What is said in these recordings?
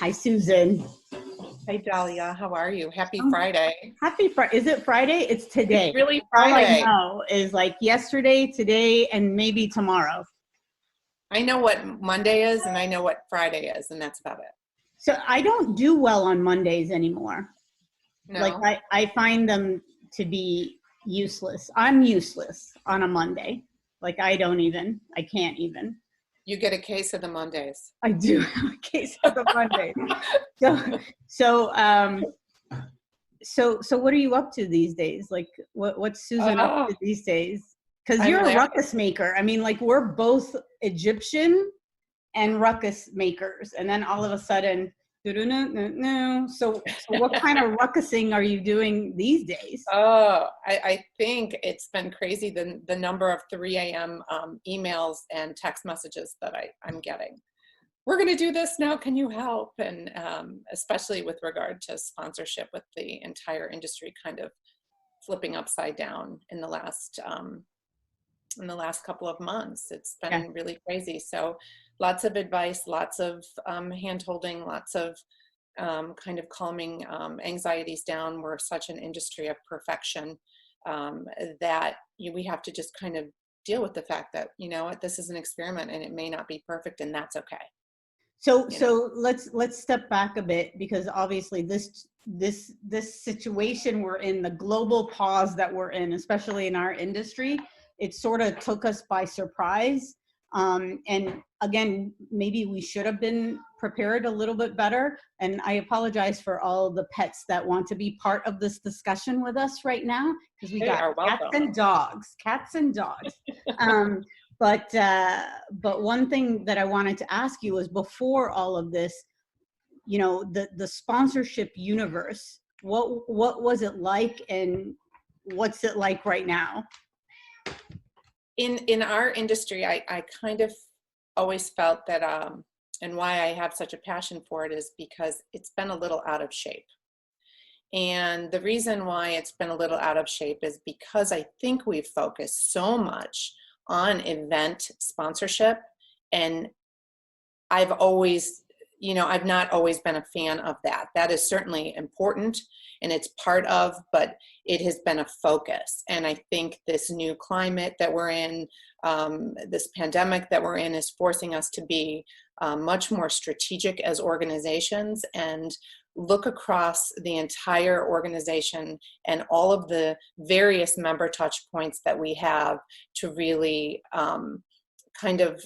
Hi, Susan. Hey Dahlia, how are you? Happy Um, Friday. Happy Friday. Is it Friday? It's It's today. really All I Friday. know is like yesterday, today, and maybe tomorrow. I know what Monday is and I know what Friday is, and that's about it. So I don't do well on Mondays anymore. Like No, I find them to be useless. I'm useless on a Monday. Like I can't even. you get a case of the Mondays. I do have a case of the Monday. So, so, so what are you up to these days? Like what's Susan up Oh, to these days? Because I'm you're a laughing. ruckus maker. I mean, like we're both Egyptian and ruckus makers, and then all of a sudden, no. So what kind of ruckusing are you doing these days? Oh, I think it's been crazy the number of 3 a.m. Emails and text messages that I'm getting. We're going to do this now. Can you help? And especially with regard to sponsorship, with the entire industry kind of flipping upside down in the last couple of months. It's Yeah. been really crazy. So lots of advice, lots of hand holding, lots of kind of calming anxieties down. We're such an industry of perfection that we have to just kind of deal with the fact that, you know what, this is an experiment and it may not be perfect, and that's okay. So You know, so let's step back a bit, because obviously this situation we're in, the global pause that we're in, especially in our industry, it sort of took us by surprise. And again, maybe we should have been prepared a little bit better. And I apologize for all the pets that want to be part of this discussion with us right now, because we they got are cats welcome. and dogs, cats and dogs. Um, but one thing that I wanted to ask you was, before all of this, you know, the sponsorship universe, what was it like, and what's it like right now? In our industry, I kind of always felt that, and why I have such a passion for it is because it's been a little out of shape. And the reason why it's been a little out of shape is because I think we've focused so much on event sponsorship. And I've always, I've not always been a fan of that. That is certainly important and it's part of, but it has been a focus. And I think this new climate that we're in, this pandemic that we're in, is forcing us to be much more strategic as organizations and look across the entire organization and all of the various member touch points that we have to really kind of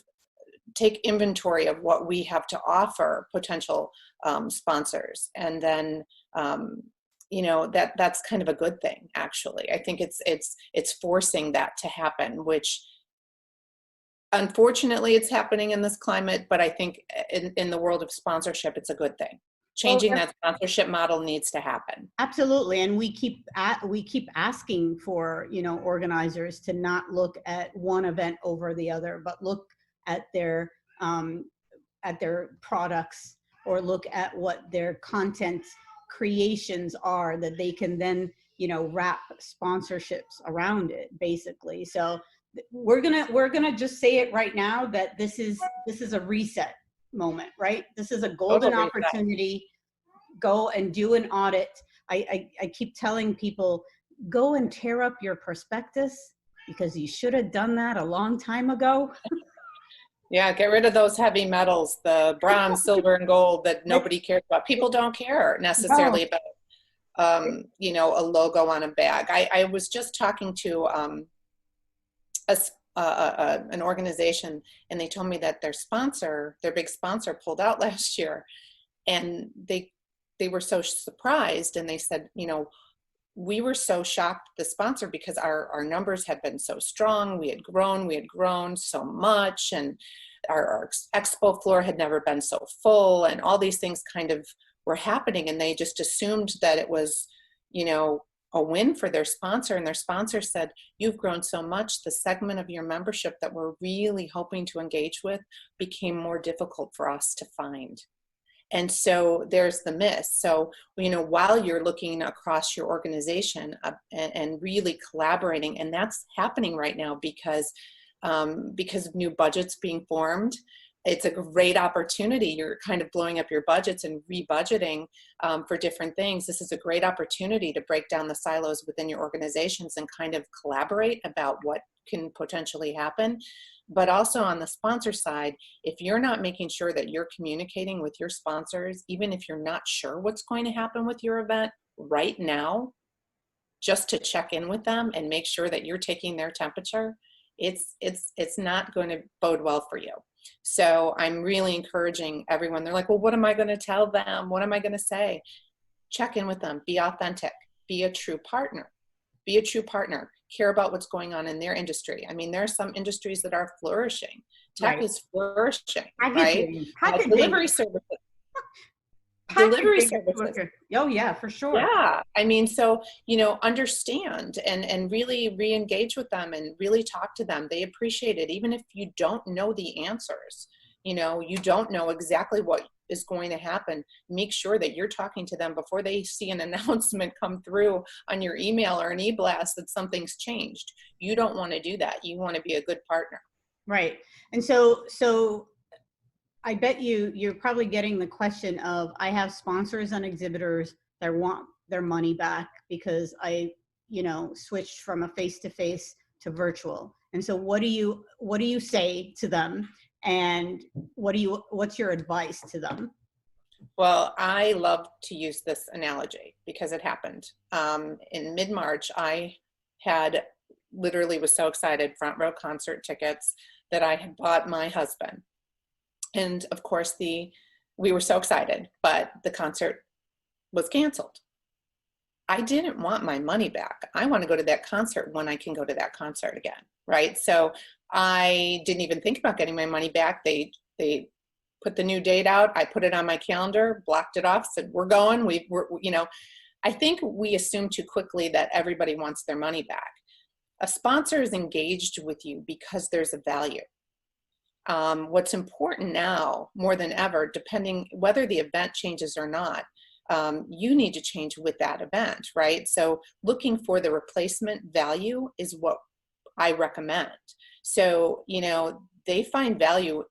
take inventory of what we have to offer potential sponsors. And then that's kind of a good thing, actually. I think it's forcing that to happen, which unfortunately it's happening in this climate, but I think in the world of sponsorship it's a good thing. Well, Changing that sponsorship model needs to happen. absolutely. And we keep asking for, you know, organizers to not look at one event over the other, but look at their products, or look at what their content creations are, that they can then, you know, wrap sponsorships around it, basically. So we're gonna just say it right now, that this is a reset moment, right? This is a golden Total reset. opportunity. Go and do an audit. I keep telling people, go and tear up your prospectus, because you should have done that a long time ago. Yeah, get rid of those heavy metals, the bronze, silver, and gold that nobody cares about. People don't care No. necessarily about, a logo on a bag. I was just talking to an organization, and they told me that their big sponsor, pulled out last year, and they were so surprised, and they said, we were so shocked, the sponsor, because our numbers had been so strong. We had grown so much, and our expo floor had never been so full, and all these things kind of were happening, and they just assumed that it was, a win for their sponsor. And their sponsor said, you've grown so much, the segment of your membership that we're really hoping to engage with became more difficult for us to find. And so there's the miss. So, while you're looking across your organization and really collaborating, and that's happening right now because of new budgets being formed, it's a great opportunity. You're kind of blowing up your budgets and rebudgeting for different things. This is a great opportunity to break down the silos within your organizations and kind of collaborate about what can potentially happen. But also on the sponsor side, if you're not making sure that you're communicating with your sponsors, even if you're not sure what's going to happen with your event right now, just to check in with them and make sure that you're taking their temperature, it's not going to bode well for you. So I'm really encouraging everyone. They're like, well, what am I going to tell them? What am I going to say? Check in with them. Be authentic. Be a true partner. Be a true partner. Care about what's going on in their industry. I mean, there are some industries that are flourishing. Tech is flourishing, right? Delivery services. Delivery services. Oh yeah, for sure. Yeah. I mean, so, understand and really re-engage with them and really talk to them. They appreciate it. Even if you don't know the answers, you don't know exactly what is going to happen, make sure that you're talking to them before they see an announcement come through on your email or an e-blast that something's changed. You don't want to do that. You want to be a good partner. Right. And so I bet you're probably getting the question of, I have sponsors and exhibitors that want their money back because I, switched from a face-to-face to virtual. And so what do you say to them? And what's your advice to them? Well, I love to use this analogy because it happened. In mid-March, I was so excited, front row concert tickets that I had bought my husband. And of course we were so excited, but the concert was canceled. I didn't want my money back. I want to go to that concert when I can go to that concert again, right? So I didn't even think about getting my money back. They put the new date out. I put it on my calendar, blocked it off, said, we're going. I think we assume too quickly that everybody wants their money back. A sponsor is engaged with you because there's a value. What's important now more than ever, depending whether the event changes or not, you need to change with that event, right? So looking for the replacement value is what I recommend. So, they find value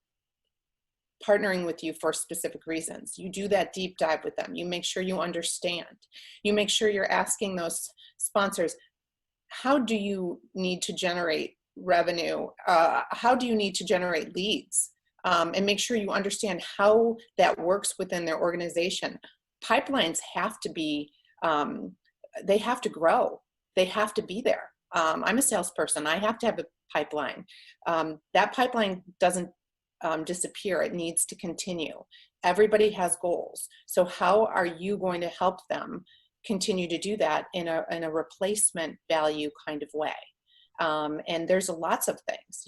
partnering with you for specific reasons. You do that deep dive with them. You make sure you understand. You make sure you're asking those sponsors, how do you need to generate revenue? How do you need to generate leads? And make sure you understand how that works within their organization. Pipelines have to be, they have to grow. They have to be there. I'm a salesperson. I have to have a pipeline. That pipeline doesn't disappear. It needs to continue. Everybody has goals. So how are you going to help them continue to do that in a replacement value kind of way? And there's lots of things,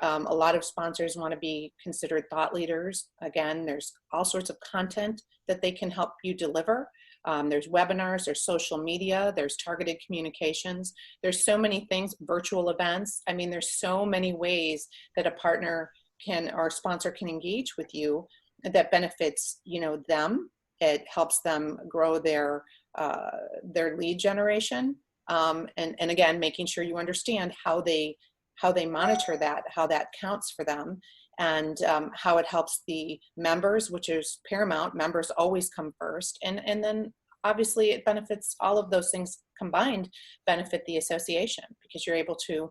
a lot of sponsors want to be considered thought leaders. Again, there's all sorts of content that they can help you deliver. There's webinars, there's social media, there's targeted communications. There's so many things, virtual events. I mean, there's so many ways that a partner or sponsor can engage with you that benefits, them. It helps them grow their lead generation. And again, making sure you understand how they monitor that, how that counts for them, and how it helps the members, which is paramount. Members always come first. And then obviously it benefits all of those things combined, benefit the association, because you're able to,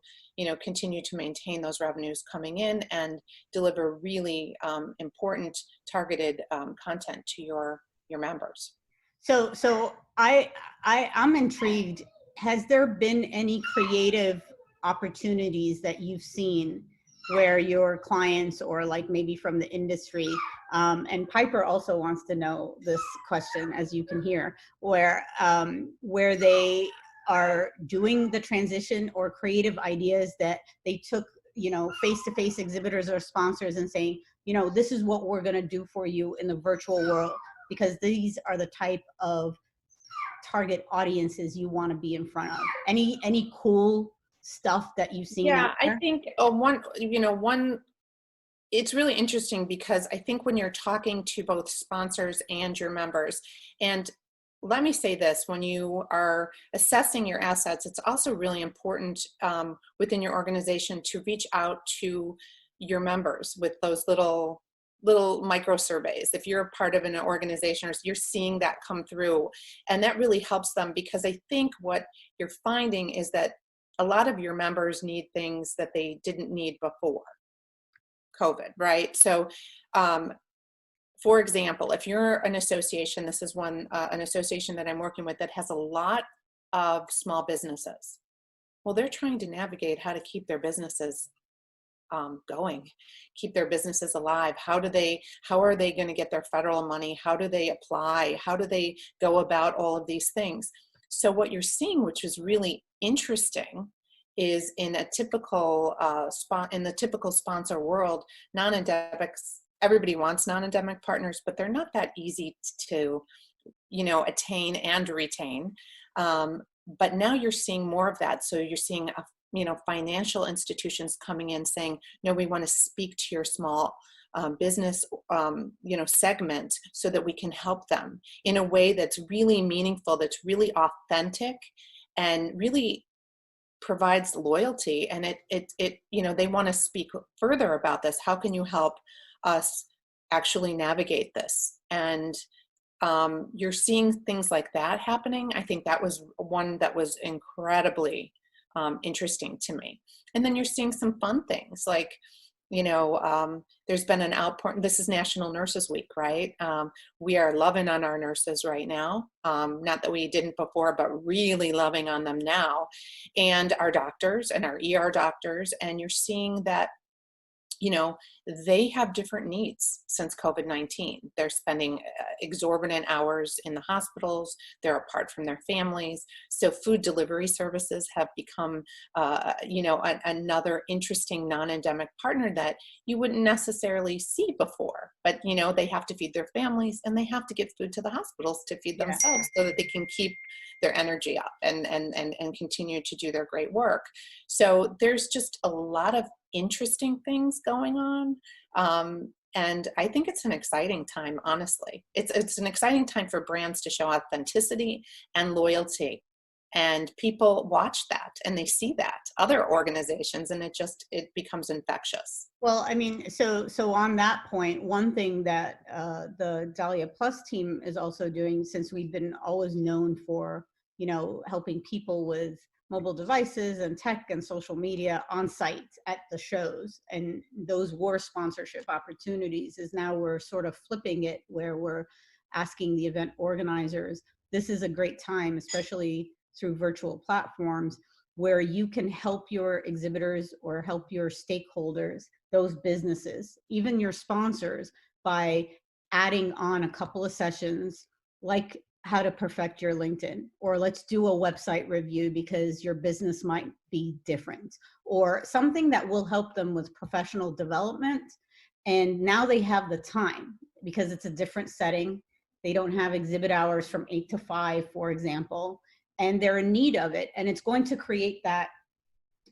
continue to maintain those revenues coming in and deliver really important targeted content to your members. So I'm intrigued. Has there been any creative opportunities that you've seen where your clients, or like maybe from the industry, and Piper also wants to know this question, as you can hear, where they are doing the transition, or creative ideas that they took, face-to-face exhibitors or sponsors and saying, this is what we're going to do for you in the virtual world, because these are the type of target audiences you want to be in front of. Any cool stuff that you've seen? Yeah, I think it's really interesting, because I think when you're talking to both sponsors and your members, and let me say this, when you are assessing your assets, it's also really important within your organization to reach out to your members with those little micro surveys. If you're a part of an organization, or you're seeing that come through, and that really helps them, because I think what you're finding is that a lot of your members need things that they didn't need before COVID, right? So, for example, if you're an association, this is an association that I'm working with that has a lot of small businesses. Well, they're trying to navigate how to keep their businesses going, keep their businesses alive. How are they going to get their federal money? How do they apply? How do they go about all of these things? So what you're seeing, which is really interesting, is in a typical in the typical sponsor world, non-endemics, everybody wants non-endemic partners, but they're not that easy to, attain and retain. But now you're seeing more of that. So you're seeing, financial institutions coming in saying, no, we want to speak to your small business, segment, so that we can help them in a way that's really meaningful, that's really authentic, and really provides loyalty. And they want to speak further about this. How can you help us actually navigate this? And you're seeing things like that happening. I think that was one that was incredibly interesting to me. And then you're seeing some fun things like, there's been an outpouring. This is National Nurses Week, right? We are loving on our nurses right now. Not that we didn't before, but really loving on them now. And our doctors and our ER doctors. And you're seeing that, they have different needs since COVID-19. They're spending exorbitant hours in the hospitals. They're apart from their families. So food delivery services have become, another interesting non-endemic partner that you wouldn't necessarily see before. But, they have to feed their families, and they have to get food to the hospitals to feed themselves, so that they can keep their energy up and continue to do their great work. So there's just a lot of interesting things going on. And I think it's an exciting time, honestly. It's an exciting time for brands to show authenticity and loyalty. And people watch that and they see that, other organizations, and it becomes infectious. Well, I mean, so on that point, one thing that the Dahlia Plus team is also doing, since we've been always known for, helping people with mobile devices and tech and social media on site at the shows, and those were sponsorship opportunities, is now we're sort of flipping it, where we're asking the event organizers, this is a great time, especially through virtual platforms, where you can help your exhibitors or help your stakeholders, those businesses, even your sponsors, by adding on a couple of sessions, like how to perfect your LinkedIn, or let's do a website review because your business might be different, or something that will help them with professional development. And now they have the time, because it's a different setting. They don't have exhibit hours from 8 to 5, for example, and they're in need of it. And it's going to create that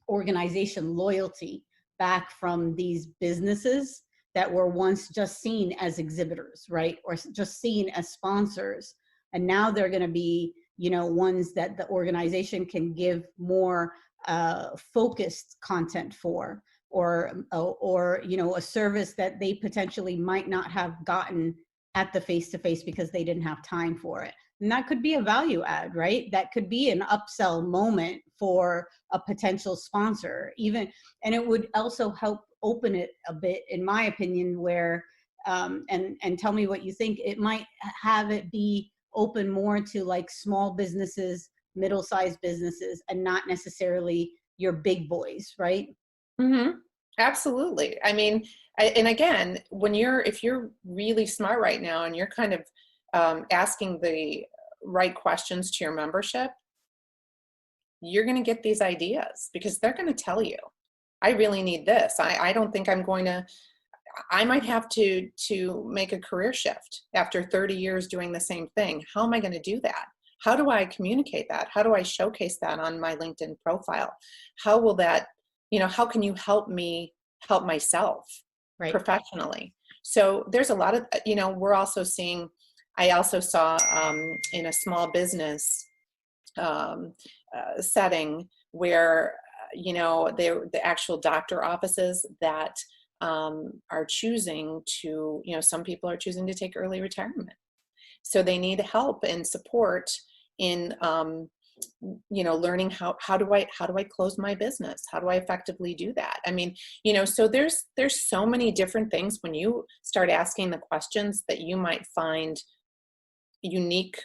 organization loyalty back from these businesses that were once just seen as exhibitors, right? Or just seen as sponsors. And now they're going to be, ones that the organization can give more focused content for, or a service that they potentially might not have gotten at the face-to-face because they didn't have time for it. And that could be a value add, right? That could be an upsell moment for a potential sponsor, even, and it would also help open it a bit, in my opinion, where, and tell me what you think, it might have it be open more to like small businesses, middle-sized businesses, and not necessarily your big boys, right? Mm-hmm. Absolutely. I mean, and again, if you're really smart right now and you're kind of asking the right questions to your membership, you're going to get these ideas, because they're going to tell you, I really need this. I don't think I might have to make a career shift after 30 years doing the same thing. How am I going to do that? How do I communicate that? How do I showcase that on my LinkedIn profile? How will that, how can you help me help myself professionally? So there's a lot of, we're also seeing, I also saw in a small business setting where, the actual doctor offices that are choosing to, some people are choosing to take early retirement. So they need help and support in, learning how do I close my business? How do I effectively do that? I mean, so there's so many different things when you start asking the questions that you might find unique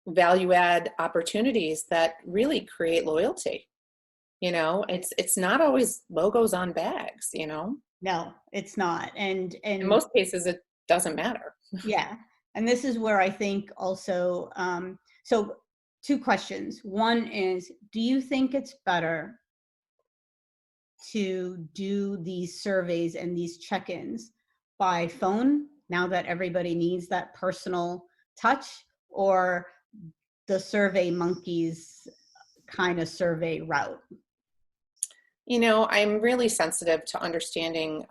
value add opportunities that really create loyalty. It's not always logos on bags, No, it's not. And in most cases it doesn't matter. yeah. And this is where I think also, so two questions. One is, do you think it's better to do these surveys and these check-ins by phone now that everybody needs that personal touch, or the Survey Monkeys kind of survey route? I'm really sensitive to understanding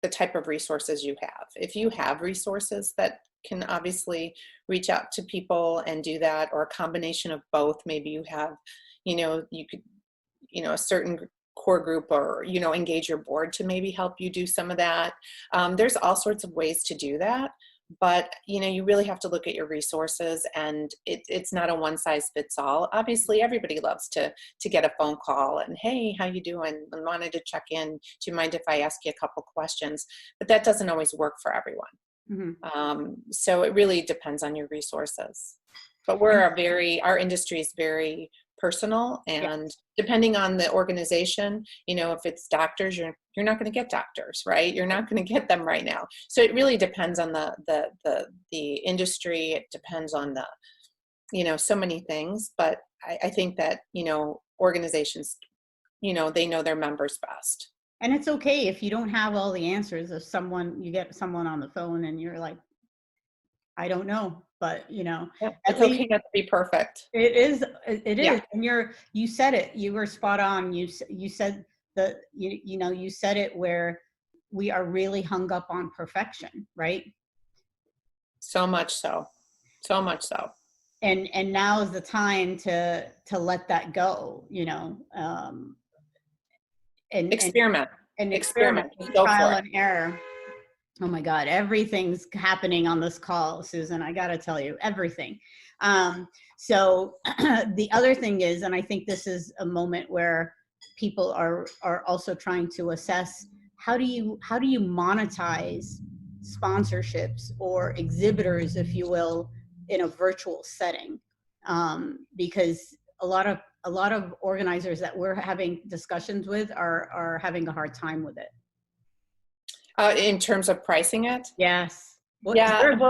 the type of resources you have. If you have resources that can obviously reach out to people and do that, or a combination of both, maybe you have, you could, a certain core group, or, engage your board to maybe help you do some of that. There's all sorts of ways to do that. But, you really have to look at your resources, and it's not a one size fits all. Obviously, everybody loves to get a phone call and, hey, how you doing? I wanted to check in. Do you mind if I ask you a couple questions? But that doesn't always work for everyone. Mm-hmm. So it really depends on your resources. But our industry is very personal, and depending on the organization, if it's doctors, you're not going to get doctors, right? You're not going to get them right now. So it really depends on the industry. It depends on so many things. But I think that, organizations, they know their members best. And it's okay if you don't have all the answers. If you get someone on the phone and you're like, I don't know, but it's okay not to be perfect. It is. And you said it, you were spot on. You said that, you said it, where we are really hung up on perfection, right? So much so. And now is the time to let that go, and experiment. Trial and error. Oh my God, everything's happening on this call, Susan. I got to tell you, everything. So the other thing is, and I think this is a moment where people are also trying to assess, how do you monetize sponsorships or exhibitors, if you will, in a virtual setting? Because a lot of organizers that we're having discussions with are having a hard time with it. In terms of pricing it? Yes. Well,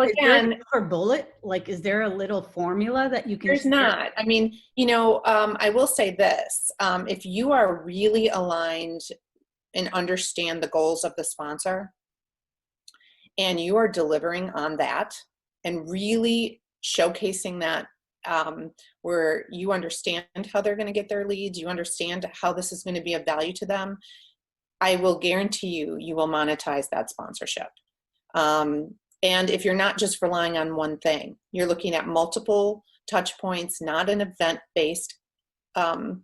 again, for bullet, like, is there a little formula that you can? There's not. I mean, I will say this. If you are really aligned and understand the goals of the sponsor, and you are delivering on that and really showcasing that, where you understand how they're going to get their leads, you understand how this is going to be of value to them, I will guarantee you will monetize that sponsorship. And if you're not just relying on one thing, you're looking at multiple touch points, not an event-based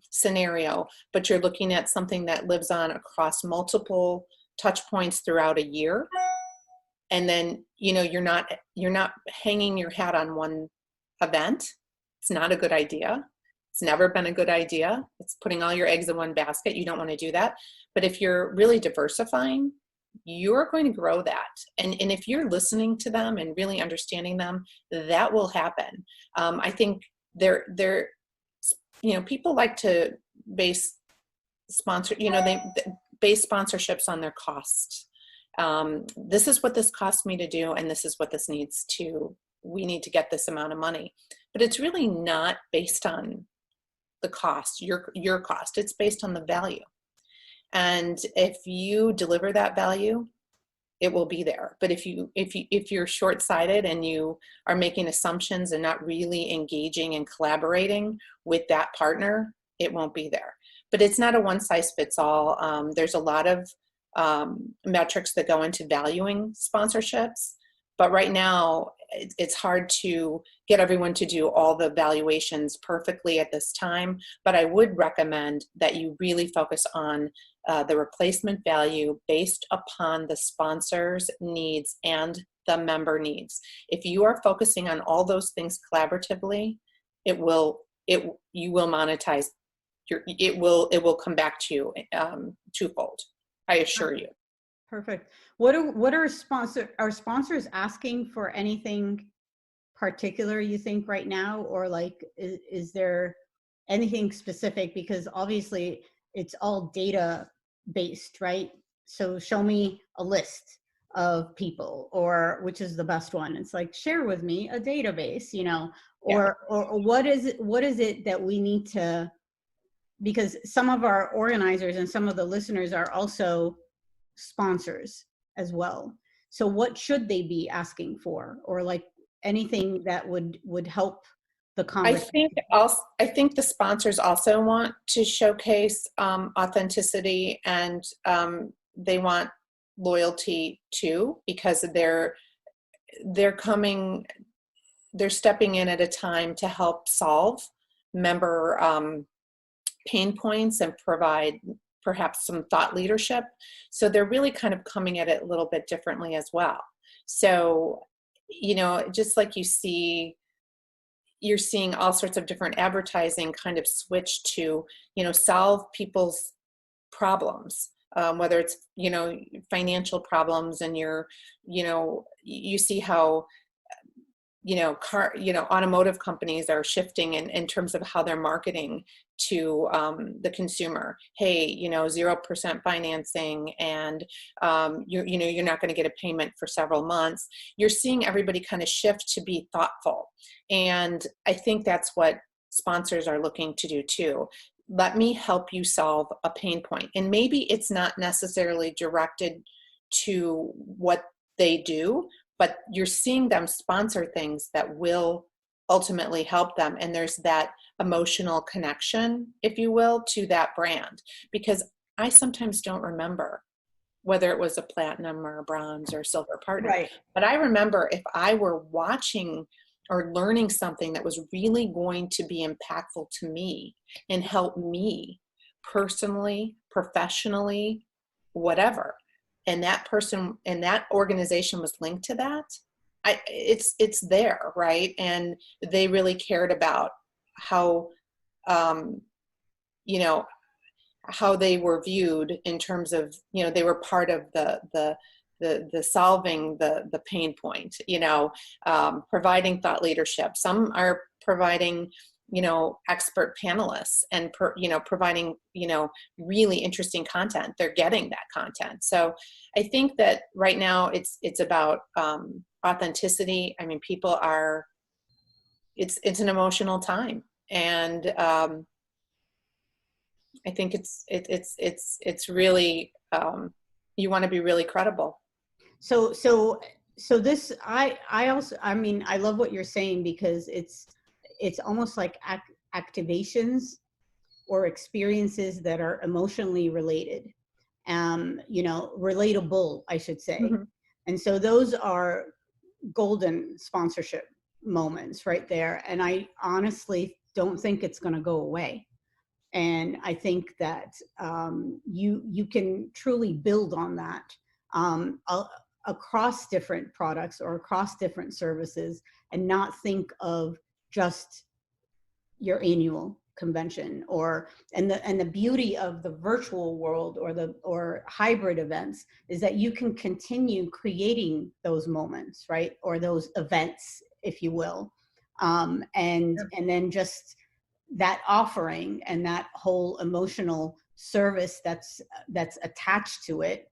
scenario, but you're looking at something that lives on across multiple touch points throughout a year. And then, you're not hanging your hat on one event. It's not a good idea. It's never been a good idea. It's putting all your eggs in one basket. You don't want to do that. But if you're really diversifying, you're going to grow that. And if you're listening to them and really understanding them, that will happen. I think people like to base they base sponsorships on their costs. This is what this costs me to do, and this is what we need to get this amount of money. But it's really not based on the cost, your cost. It's based on the value. And if you deliver that value, it will be there. But if you're short-sighted and you are making assumptions and not really engaging and collaborating with that partner, it won't be there. But it's not a one-size-fits-all. There's a lot of metrics that go into valuing sponsorships. But right now, it's hard to get everyone to do all the valuations perfectly at this time, but I would recommend that you really focus on the replacement value based upon the sponsor's needs and the member needs. If you are focusing on all those things collaboratively, you will monetize it will come back to you twofold, I assure you. Perfect. What are sponsors asking for anything particular, you think, right now, or like is there anything specific? Because obviously it's all data based, right? So show me a list of people, or which is the best one. It's like, share with me a database, or what is it that we need to, because some of our organizers and some of the listeners are also sponsors as well. So what should they be asking for, or like anything that would help the conversation? I think the sponsors also want to showcase authenticity, and they want loyalty too, because they're stepping in at a time to help solve member pain points and provide perhaps some thought leadership. So they're really kind of coming at it a little bit differently as well. So, just like you're seeing all sorts of different advertising kind of switch to, solve people's problems, whether it's, financial problems, and you see how, automotive companies are shifting in terms of how they're marketing to the consumer. Hey, 0% financing, and you're not going to get a payment for several months. You're seeing everybody kind of shift to be thoughtful, and I think that's what sponsors are looking to do too. Let me help you solve a pain point, and maybe it's not necessarily directed to what they do, but you're seeing them sponsor things that will ultimately help them. And there's that emotional connection, if you will, to that brand. Because I sometimes don't remember whether it was a platinum or a bronze or silver partner. Right. But I remember if I were watching or learning something that was really going to be impactful to me and help me personally, professionally, whatever, and that person and that organization was linked to that, it's there, right? And they really cared about how how they were viewed in terms of, they were part of the solving the pain point, providing thought leadership. Some are providing expert panelists and providing really interesting content. They're getting that content. So I think that right now it's about authenticity. I mean, people are, it's an emotional time, and I think it's really you want to be really credible. So this, I also, I mean, I love what you're saying, because it's almost like activations or experiences that are emotionally related, relatable, I should say. Mm-hmm. And so those are golden sponsorship moments right there. And I honestly don't think it's going to go away. And I think that you can truly build on that across different products or across different services, and not think of just your annual convention, and the beauty of the virtual world or hybrid events is that you can continue creating those moments, right? Or those events, if you will. And then just that offering and that whole emotional service that's attached to it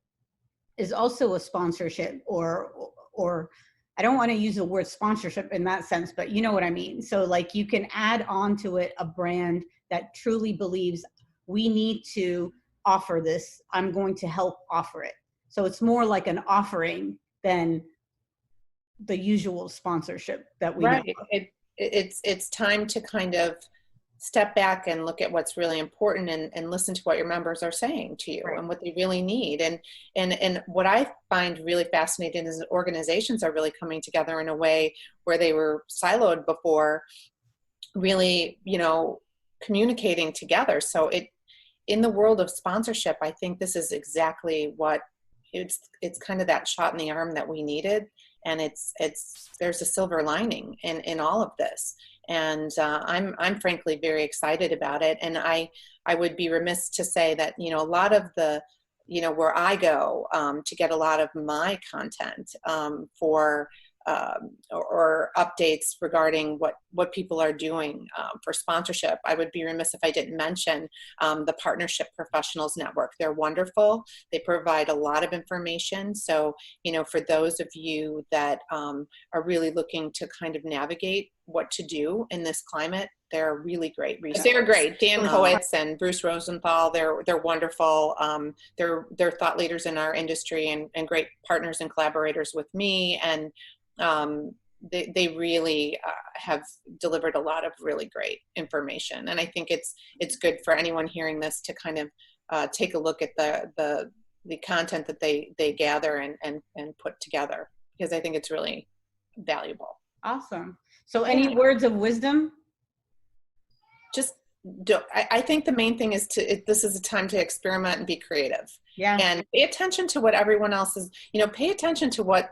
is also a sponsorship, or I don't want to use the word sponsorship in that sense, but you know what I mean. So like you can add on to it a brand that truly believes we need to offer this. I'm going to help offer it. So it's more like an offering than the usual sponsorship that we know. Right. It's time to kind of step back and look at what's really important and listen to what your members are saying to you Right. and what they really need. And what I find really fascinating is that organizations are really coming together in a way where they were siloed before, really, communicating together. So in the world of sponsorship, I think this is exactly what it's kind of that shot in the arm that we needed. And there's a silver lining in all of this. And I'm frankly very excited about it. And I would be remiss to say that, a lot of the, where I go to get a lot of my content for or updates regarding what people are doing for sponsorship. I would be remiss if I didn't mention the Partnership Professionals Network. They're wonderful. They provide a lot of information. So, for those of you that are really looking to kind of navigate what to do in this climate, they're a really great resource. They're great. Dan Kowitz and Bruce Rosenthal, they're wonderful. They're thought leaders in our industry and great partners and collaborators with me. And they really have delivered a lot of really great information. And I think it's good for anyone hearing this to kind of take a look at the content that they gather and put together, because I think it's really valuable. Awesome. So any words of wisdom? Just I think the main thing is this is a time to experiment and be creative. Yeah. And pay attention to what everyone else is, pay attention to what,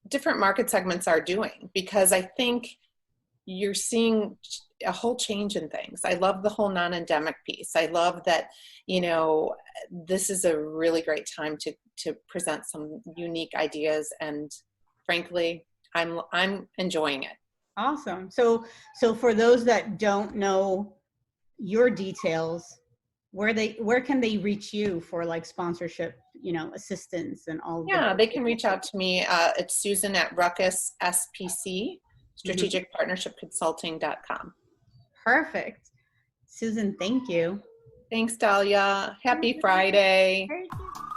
different market segments are doing, because I think you're seeing a whole change in things. I love the whole non-endemic piece. I love that, this is a really great time to present some unique ideas, and frankly, I'm enjoying it. Awesome. So for those that don't know your details, where can they reach you for like sponsorship, assistance and all of Yeah, they can reach out to me. It's Susan at Ruckus SPC, strategicpartnershipconsulting.com. Perfect. Susan, thank you. Thanks, Dahlia. Happy Friday. Thank you.